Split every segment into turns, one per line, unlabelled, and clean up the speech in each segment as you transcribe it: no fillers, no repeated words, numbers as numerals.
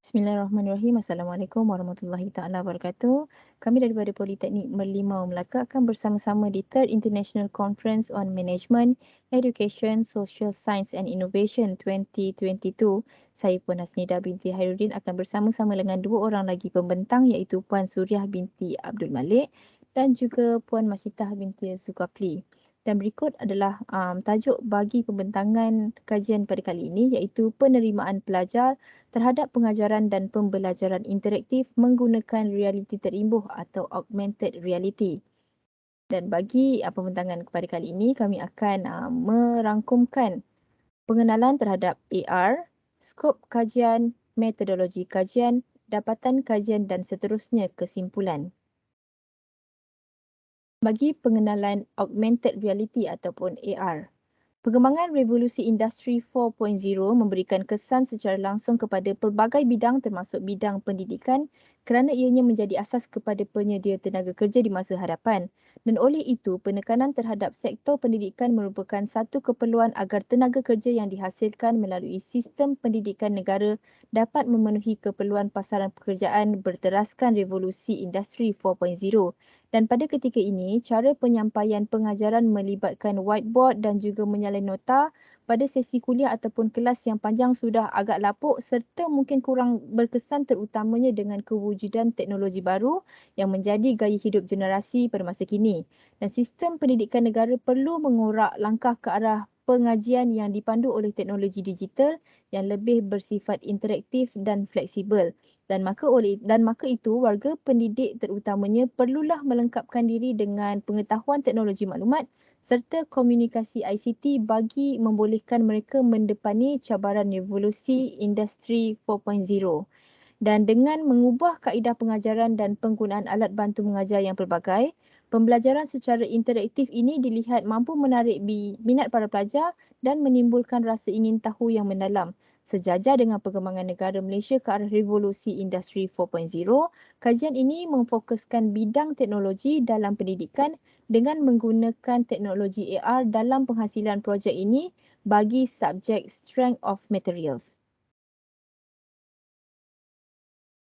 Bismillahirrahmanirrahim. Assalamualaikum warahmatullahi taala wabarakatuh. Kami daripada Politeknik Merlimau Melaka akan bersama-sama di Third International Conference on Management, Education, Social Science and Innovation 2022. Saya Puan Hasnida binti Hairuddin akan bersama-sama dengan dua orang lagi pembentang iaitu Puan Suriah binti Abdul Malik dan juga Puan Masyitah binti Zulkafli. Dan berikut adalah tajuk bagi pembentangan kajian pada kali ini iaitu penerimaan pelajar terhadap pengajaran dan pembelajaran interaktif menggunakan realiti terimbuh atau augmented reality. Dan bagi pembentangan kepada kali ini, kami akan merangkumkan pengenalan terhadap AR, skop kajian, metodologi kajian, dapatan kajian dan seterusnya kesimpulan. Bagi pengenalan augmented reality ataupun AR, pengembangan revolusi industri 4.0 memberikan kesan secara langsung kepada pelbagai bidang termasuk bidang pendidikan kerana ianya menjadi asas kepada penyedia tenaga kerja di masa hadapan. Dan oleh itu, penekanan terhadap sektor pendidikan merupakan satu keperluan agar tenaga kerja yang dihasilkan melalui sistem pendidikan negara dapat memenuhi keperluan pasaran pekerjaan berteraskan revolusi industri 4.0. Dan pada ketika ini, cara penyampaian pengajaran melibatkan whiteboard dan juga menyalin nota pada sesi kuliah ataupun kelas yang panjang sudah agak lapuk serta mungkin kurang berkesan terutamanya dengan kewujudan teknologi baru yang menjadi gaya hidup generasi pada masa kini. Dan sistem pendidikan negara perlu mengorak langkah ke arah pengajian yang dipandu oleh teknologi digital yang lebih bersifat interaktif dan fleksibel. Dan maka itu warga pendidik terutamanya perlulah melengkapkan diri dengan pengetahuan teknologi maklumat serta komunikasi ICT bagi membolehkan mereka mendepani cabaran revolusi industri 4.0. Dan dengan mengubah kaedah pengajaran dan penggunaan alat bantu mengajar yang pelbagai, pembelajaran secara interaktif ini dilihat mampu menarik minat para pelajar dan menimbulkan rasa ingin tahu yang mendalam. Sejajar dengan perkembangan negara Malaysia ke arah revolusi industri 4.0, kajian ini memfokuskan bidang teknologi dalam pendidikan dengan menggunakan teknologi AR dalam penghasilan projek ini bagi subjek Strength of Materials.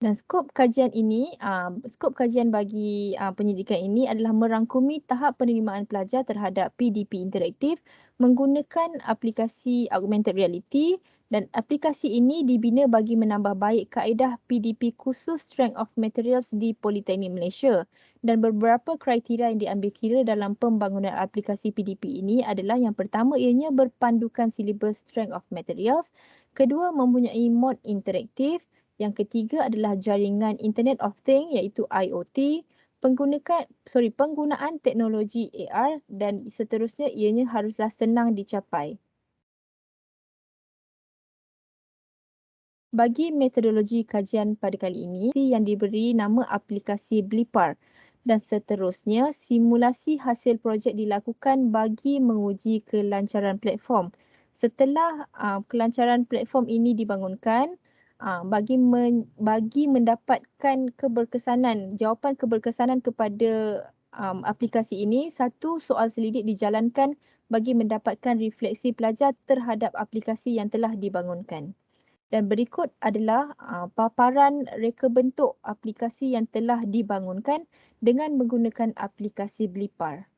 Dan skop kajian bagi pendidikan ini adalah merangkumi tahap penerimaan pelajar terhadap PDP interaktif menggunakan aplikasi augmented reality dan aplikasi ini dibina bagi menambah baik kaedah PDP khusus Strength of Materials di Politeknik Malaysia. Dan beberapa kriteria yang diambil kira dalam pembangunan aplikasi PDP ini adalah yang pertama ianya berpandukan silibus Strength of Materials, kedua mempunyai mod interaktif, yang ketiga adalah jaringan Internet of Things iaitu IoT, penggunaan teknologi AR dan seterusnya ianya haruslah senang dicapai. Bagi metodologi kajian pada kali ini yang diberi nama aplikasi Blipar dan seterusnya simulasi hasil projek dilakukan bagi menguji kelancaran platform. Setelah kelancaran platform ini dibangunkan, bagi mendapatkan jawapan keberkesanan kepada aplikasi ini, satu soal selidik dijalankan bagi mendapatkan refleksi pelajar terhadap aplikasi yang telah dibangunkan. Dan berikut adalah paparan reka bentuk aplikasi yang telah dibangunkan dengan menggunakan aplikasi Blipar.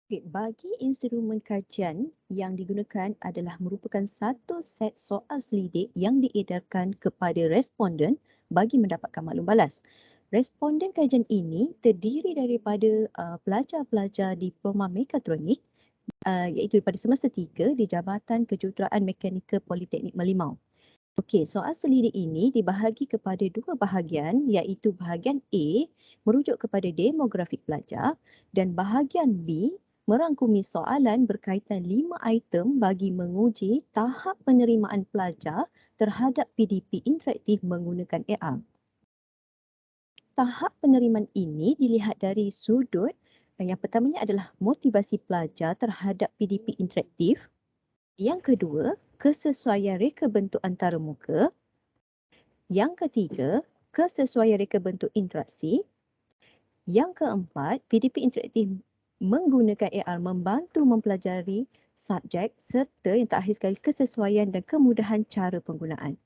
Okay, bagi instrumen kajian yang digunakan adalah merupakan satu set soal selidik yang diedarkan kepada responden bagi mendapatkan maklum balas. Responden kajian ini terdiri daripada pelajar-pelajar diploma mekatronik iaitu daripada semester 3 di Jabatan Kejuruteraan Mekanikal Politeknik Merlimau. Okey, soal selidik ini dibahagi kepada dua bahagian iaitu bahagian A merujuk kepada demografik pelajar dan bahagian B merangkumi soalan berkaitan 5 item bagi menguji tahap penerimaan pelajar terhadap PDP interaktif menggunakan AR. Tahap penerimaan ini dilihat dari sudut yang pertamanya adalah motivasi pelajar terhadap PDP interaktif. Yang kedua, kesesuaian reka bentuk antarmuka. Yang ketiga, kesesuaian reka bentuk interaksi. Yang keempat, PDP interaktif menggunakan AR membantu mempelajari subjek serta yang terakhir sekali kesesuaian dan kemudahan cara penggunaan.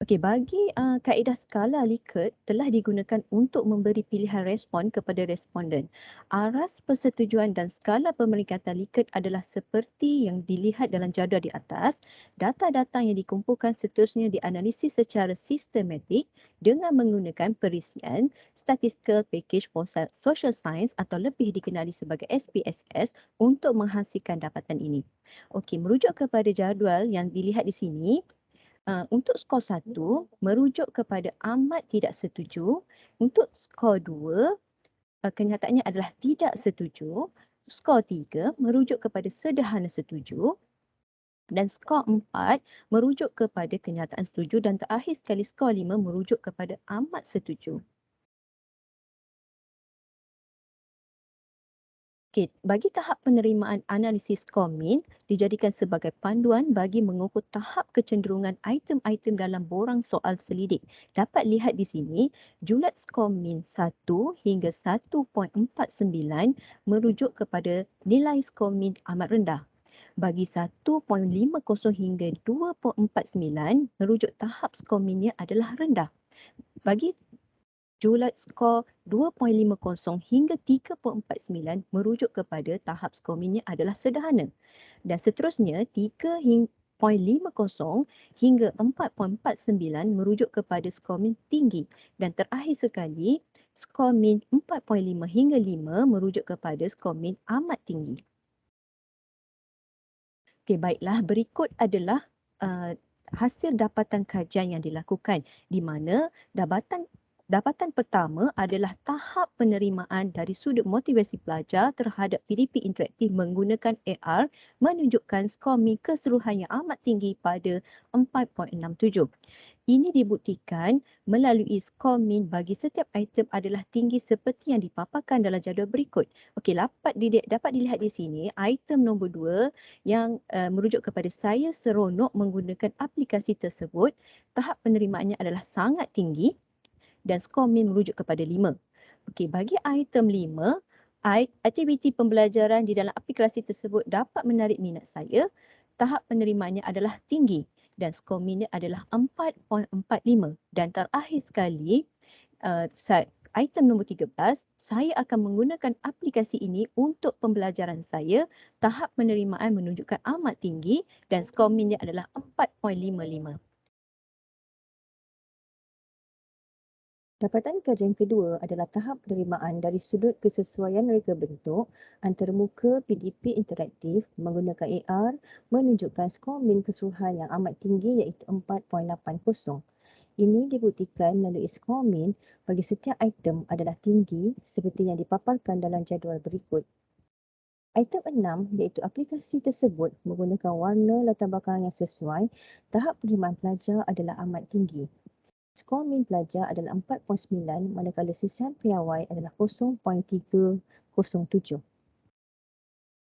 Okey, bagi kaedah skala Likert telah digunakan untuk memberi pilihan respon kepada responden. Aras persetujuan dan skala pemeringkatan Likert adalah seperti yang dilihat dalam jadual di atas. Data-data yang dikumpulkan seterusnya dianalisis secara sistematik dengan menggunakan perisian Statistical Package for Social Science atau lebih dikenali sebagai SPSS untuk menghasilkan dapatan ini. Okey, merujuk kepada jadual yang dilihat di sini, untuk skor 1 merujuk kepada amat tidak setuju, untuk skor 2 kenyataannya adalah tidak setuju, skor 3 merujuk kepada sederhana setuju dan skor 4 merujuk kepada kenyataan setuju dan terakhir sekali skor 5 merujuk kepada amat setuju. Okey, bagi tahap penerimaan analisis skor min dijadikan sebagai panduan bagi mengukur tahap kecenderungan item-item dalam borang soal selidik. Dapat lihat di sini, julat skor min 1 hingga 1.49 merujuk kepada nilai skor min amat rendah. Bagi 1.50 hingga 2.49 merujuk tahap skor minnya adalah rendah. Bagi julat skor 2.50 hingga 3.49 merujuk kepada tahap skor minnya adalah sederhana. Dan seterusnya 3.50 hingga 4.49 merujuk kepada skor min tinggi. Dan terakhir sekali, skor min 4.5 hingga 5 merujuk kepada skor min amat tinggi. Okey, baiklah. Berikut adalah hasil dapatan kajian yang dilakukan di mana dapatan pertama adalah tahap penerimaan dari sudut motivasi pelajar terhadap PDP interaktif menggunakan AR menunjukkan skor min keseluruhan yang amat tinggi pada 4.67. Ini dibuktikan melalui skor min bagi setiap item adalah tinggi seperti yang dipaparkan dalam jadual berikut. Okey, dapat dilihat di sini item nombor 2 yang merujuk kepada saya seronok menggunakan aplikasi tersebut, tahap penerimaannya adalah sangat tinggi dan skor min merujuk kepada 5. Okey, bagi item 5, aktiviti pembelajaran di dalam aplikasi tersebut dapat menarik minat saya, tahap penerimaannya adalah tinggi dan skor minnya adalah 4.45 dan terakhir sekali item nombor 13, saya akan menggunakan aplikasi ini untuk pembelajaran saya, tahap penerimaan menunjukkan amat tinggi dan skor minnya adalah 4.55. Dapatan kajian kedua adalah tahap penerimaan dari sudut kesesuaian reka bentuk antarmuka PDP interaktif menggunakan AR menunjukkan skor min keseluruhan yang amat tinggi iaitu 4.80. Ini dibuktikan melalui skor min bagi setiap item adalah tinggi seperti yang dipaparkan dalam jadual berikut. Item 6 iaitu aplikasi tersebut menggunakan warna latar belakang yang sesuai, tahap penerimaan pelajar adalah amat tinggi. Skor min pelajar adalah 4.9 manakala sisian piawai adalah 0.307.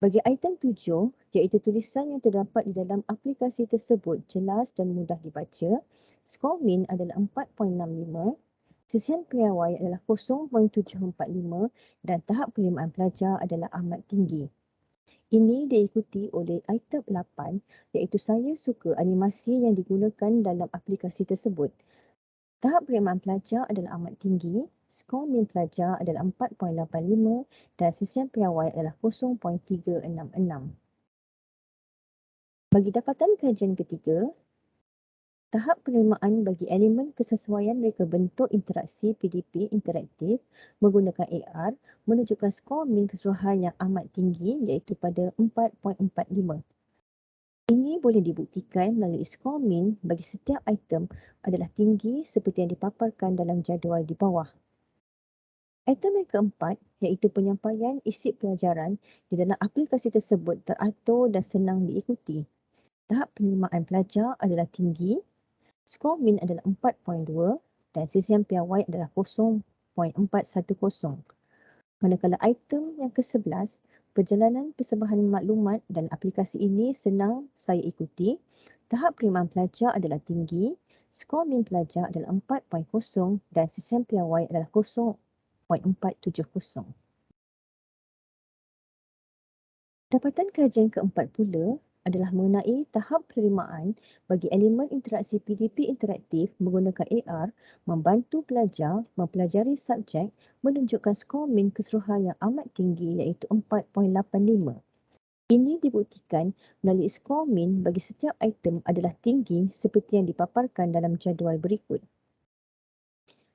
Bagi item 7, iaitu tulisan yang terdapat di dalam aplikasi tersebut jelas dan mudah dibaca, skor min adalah 4.65, sisian piawai adalah 0.745 dan tahap penerimaan pelajar adalah amat tinggi. Ini diikuti oleh item 8 iaitu saya suka animasi yang digunakan dalam aplikasi tersebut. Tahap penerimaan pelajar adalah amat tinggi, skor min pelajar adalah 4.85 dan sisian piawai adalah 0.366. Bagi dapatan kajian ketiga, tahap penerimaan bagi elemen kesesuaian reka bentuk interaksi PDP interaktif menggunakan AR menunjukkan skor min keseluruhan yang amat tinggi iaitu pada 4.45. Ini boleh dibuktikan melalui skor min bagi setiap item adalah tinggi seperti yang dipaparkan dalam jadual di bawah. Item yang keempat iaitu penyampaian isi pelajaran di dalam aplikasi tersebut teratur dan senang diikuti. Tahap penerimaan pelajar adalah tinggi, skor min adalah 4.2 dan sisian piawai adalah 0.410. Manakala item yang ke-11, perjalanan persembahan maklumat dan aplikasi ini senang saya ikuti. Tahap penerimaan pelajar adalah tinggi, Skor min pelajar adalah 4.0 dan sisian piawai adalah 0.470. Dapatan kajian keempat pula adalah mengenai tahap penerimaan bagi elemen interaksi PDP interaktif menggunakan AR membantu pelajar mempelajari subjek menunjukkan skor min keseluruhan yang amat tinggi iaitu 4.85. Ini dibuktikan melalui skor min bagi setiap item adalah tinggi seperti yang dipaparkan dalam jadual berikut.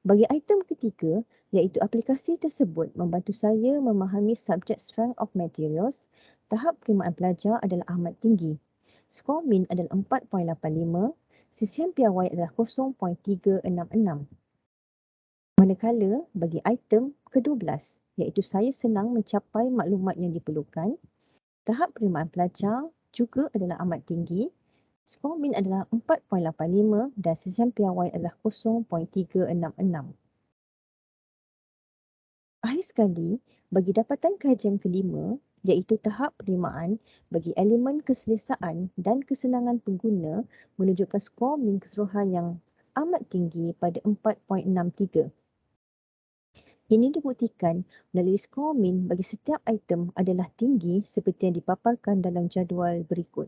Bagi item ketiga, iaitu aplikasi tersebut membantu saya memahami subjek strength of materials, tahap penerimaan pelajar adalah amat tinggi. Skor min adalah 4.85, sisian piawai adalah 0.366. Manakala bagi item ke-12, iaitu saya senang mencapai maklumat yang diperlukan, tahap penerimaan pelajar juga adalah amat tinggi. Skor min adalah 4.85 dan sisian piawai adalah 0.366. Akhir sekali, bagi dapatan kajian kelima, iaitu tahap penerimaan bagi elemen keselesaan dan kesenangan pengguna menunjukkan skor min keseluruhan yang amat tinggi pada 4.63. Ini dibuktikan melalui skor min bagi setiap item adalah tinggi seperti yang dipaparkan dalam jadual berikut.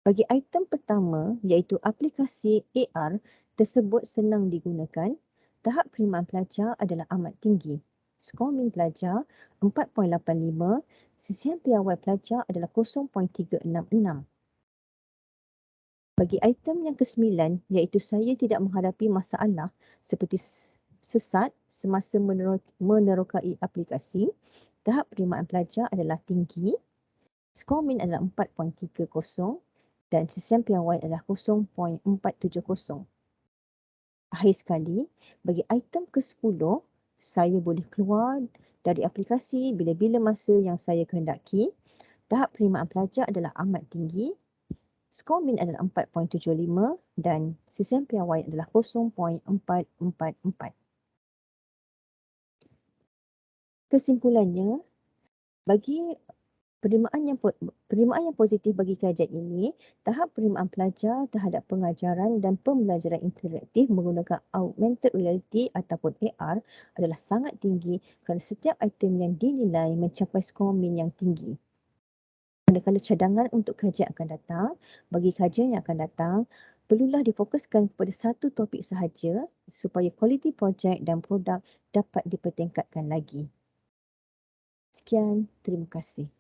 Bagi item pertama iaitu aplikasi AR tersebut senang digunakan, tahap penerimaan pelajar adalah amat tinggi. Skor min pelajar 4.85, sisian piawai pelajar adalah 0.366. Bagi item yang ke-9 iaitu saya tidak menghadapi masalah seperti sesat semasa menerokai aplikasi, tahap penerimaan pelajar adalah tinggi. Skor min adalah 4.30 dan sisian piawai adalah 0.470. Akhir sekali, bagi item ke-10, saya boleh keluar dari aplikasi bila-bila masa yang saya kehendaki. Tahap penerimaan pelajar adalah amat tinggi. Skor min adalah 4.75 dan sisian piawai adalah 0.444. Kesimpulannya, bagi penerimaan yang positif bagi kajian ini, tahap penerimaan pelajar terhadap pengajaran dan pembelajaran interaktif menggunakan augmented reality ataupun AR adalah sangat tinggi kerana setiap item yang dinilai mencapai skor min yang tinggi. Manakala cadangan untuk kajian akan datang, bagi kajian yang akan datang, perlulah difokuskan kepada satu topik sahaja supaya kualiti projek dan produk dapat dipertingkatkan lagi. Sekian, terima kasih.